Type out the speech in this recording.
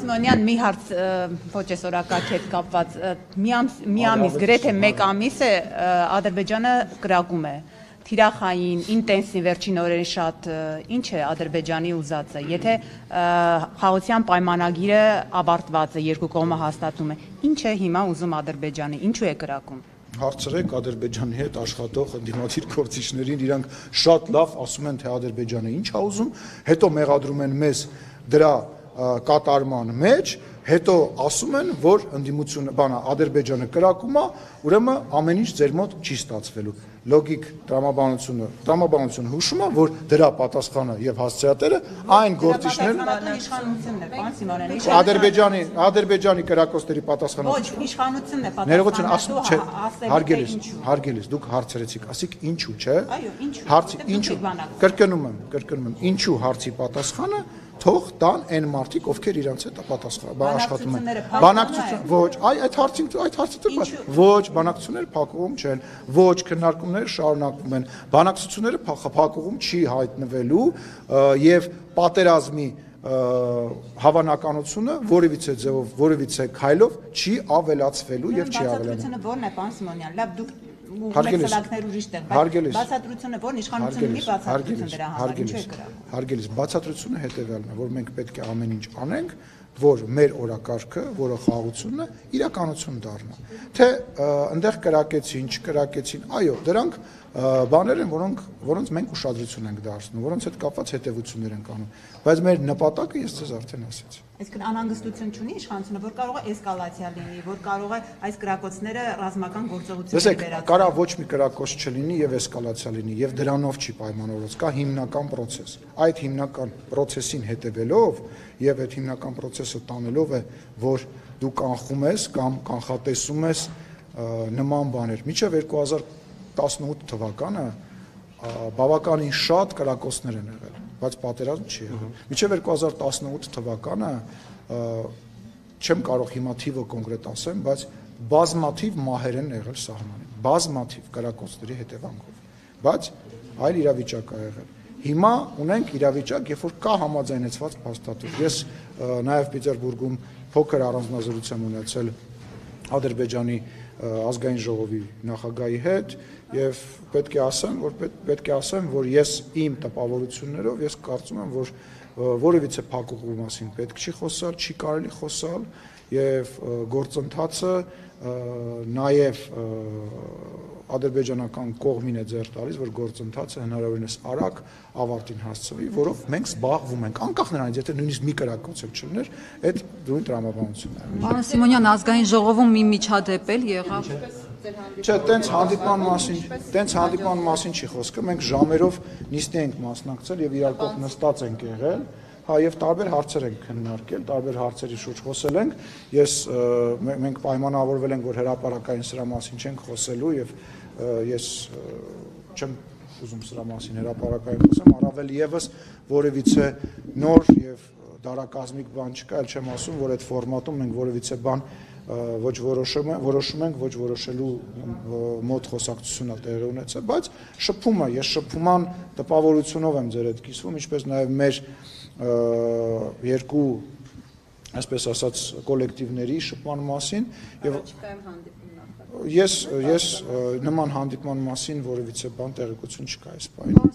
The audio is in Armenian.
Սիմոնյան, մի հարց ոչ էս օրակարգի հետ կապված, մի ամիս, գրեթե մեկ ամիս է Ադրբեջանը կրակում է, թիրախային, ինտենսիվ վերջին օրերի շատ, ինչ է Ադրբեջանի ուզածը, եթե խաղաղության պայմանագիրը ավարտված է, երկու կողմը հաստատում է, ինչ է հիմա ուզում Ադրբեջանը, ինչու է կրակում։ Հարցրեք Ադրբեջանի հետ աշխատող ընդդիմադիր գործիչներին, իրանք շատ լավ ասում են, թե Ադրբեջանը ինչ է ուզում, հետո մեղադրում են մեզ դրա կատարման մեջ, հետո ասում են, որ ընդդիմությունը, Ադրբեջանը կրակում է, ուրեմն ամեն ինչ ձեր մոտ չի ստացվելու։ Լոգիկ տրամաբանությունը հուշում է, որ դրա պատասխանը եւ հասցեատերը այն գործիչներն Ադրբեջանի կրակոցների պատասխանը ոչ իշխանությունն է պատասխանը, հարգելիս դուք հարցրեցիք, ասիկ ինչու, չէ։ Այո, ինչու։ Հարցի ինչու, կրկնում եմ, ինչու հարցի պատասխանը թող տան այն մարդիկ, ովքեր իրանց հետ աշխատում են։ Բանակցություն, ոչ, այդ հարցը ոչ, բանակցությունները փակուղում չեն, ոչ, քննարկումները շարունակվում են, բանակցությունները փակուղում չի հայտնվելու եւ պատերազմի հավանականությունը որևիցե ձևով, որևիցե քայլով չի ավելացվելու եւ չի ավելանալու։ Բացատրությունը ո՞րն է, պարոն Սիմոնյան, լավ դուք սլակներ ուրիշ տեղ, բայց բացատրությունը ո՞րն, իշխանությունը մի բացատրություն դրա համար, ինչու է կրակում։ Հարգելիս, բացատրությունը հետեւյալն է, որ մենք պետք է ամեն ինչ անենք, որ մեր օրակարգը, որը խաղաղությունն է, իրականություն դառնա։ Թե այնտեղ կրակեցին, չկրակեցին, այո, դրանք բաներ են, որոնց մենք ուշադրություն ենք դարձնում, որոնց հետ կապված հետևություններ ենք անում, բայց մեր նպատակը ես ձեզ արդեն ասեցի։ Այսինքն անհանգստություն չունի իշխանությունը, որ կարող է էսկալացիա լինի, որ կարող է այս կրակոցները ռազմական գործողություններ վերածել։ Կարա ոչ մի կրակոց չլինի եւ էսկալացիա լինի եւ դրանով չի պայմանավորված, կա հիմնական process։ Այդ հիմնական process-ին հետևելով եւ այդ հիմնական process-ը տանելով է, որ դու կանխում ես կամ կանխատեսում ես նման բաներ։ Մինչեւ 2018 թվականը բավականին շատ կրակոցներ են եղել, բայց պատերազմ չի եղել։ Մինչև 2018 թվականը չեմ կարող հիմա թիվը կոնկրետ ասեմ, բայց բազմաթիվ մահեր են եղել սահմանին, բազմաթիվ կրակոցների հետևանքով, բայց այլ իրավիճակ է եղել։ Հիմա ունենք իրավիճակ, երբ որ կա համաձայնեցված փաստաթուղթ։ Ես նաև Պիտերբուրգում փոքր առանձնազրույց եմ ունեցել Ադրբեջանի ազգային ժողովի նախագահի հետ եւ պետք է ասեմ, որ ես իմ տպավորություններով ես կարծում եմ, որ որևիցե փակուղու մասին պետք չի խոսալ, չի կարելի խոսալ եւ գործընթացը նաեւ ադրբեջանական կողմին է ձեռ տալիս, որ գործընթացը հնարավորինս արագ ավարտին հասցվի, որով մենք զբաղվում ենք, անկախ նրանից, եթե նույնիսկ մի կրակոց չլներ, այդ դրույն տրամաբանությունն է։ Պարոն Սիմոնյան, ազգային ժողովում մի միջադեպ էլ եղավ։ Չէ, տենց հանդիպման մասին չի խոսքը, մենք ժամերով նիստի ենք մասնակցել եւ իրար կողմ նստած ենք եղել, եւ տարբեր հարցեր ենք քննարկել, տարբեր հարցերի շուրջ խոսել ենք, մենք պայմանավորվել ենք, որ հրապարակային սրա մասին չենք խոսելու եւ ես չեմ ուզում սրա մասին հրապարակային խոսեմ, առավել եւս որևիցե նոր եւ դարակազմիկ բան չկա, այլ չեմ ասում, որ այդ ֆորմատում մենք որևիցե բան ոչ որոշում ենք, ոչ որոշելու մոտ խոսակցությունն է տեղի ունեցել, բայց շփումը, ես շփման տպավորությունով եմ ձեր հետ կիսվում, ինչպես նաեւ մեր երկու, այսպես ասած, կոլեկտիվների շփման մասին եւ ես նման հանդիպման մասին որևիցե բան տեղեկություն չկա այս պահին։